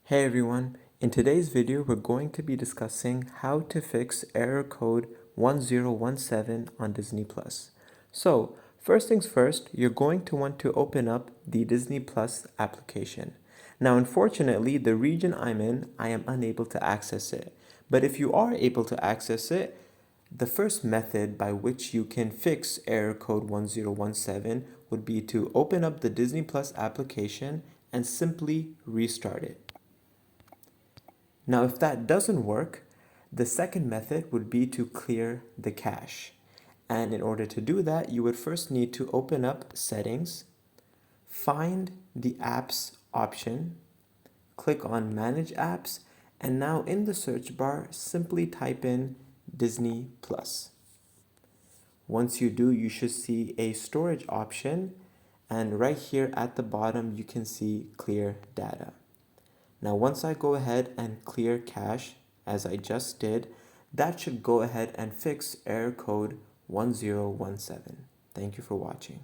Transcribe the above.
Hey everyone, in today's video we're going to be discussing how to fix error code 1017 on Disney Plus. So, first things first, you're going to want to open up the Disney Plus application. Now, unfortunately, the region I'm in, I am unable to access it. But if you are able to access it, the first method by which you can fix error code 1017 would be to open up the Disney Plus application and simply restart it. Now, if that doesn't work, the second method would be to clear the cache. And in order to do that, you would first need to open up Settings, find the Apps option, click on Manage Apps, and now in the search bar, simply type in Disney Plus. Once you do, you should see a storage option, and right here at the bottom, you can see Clear Data. Now, once I go ahead and clear cache, as I just did, that should go ahead and fix error code 1017. Thank you for watching.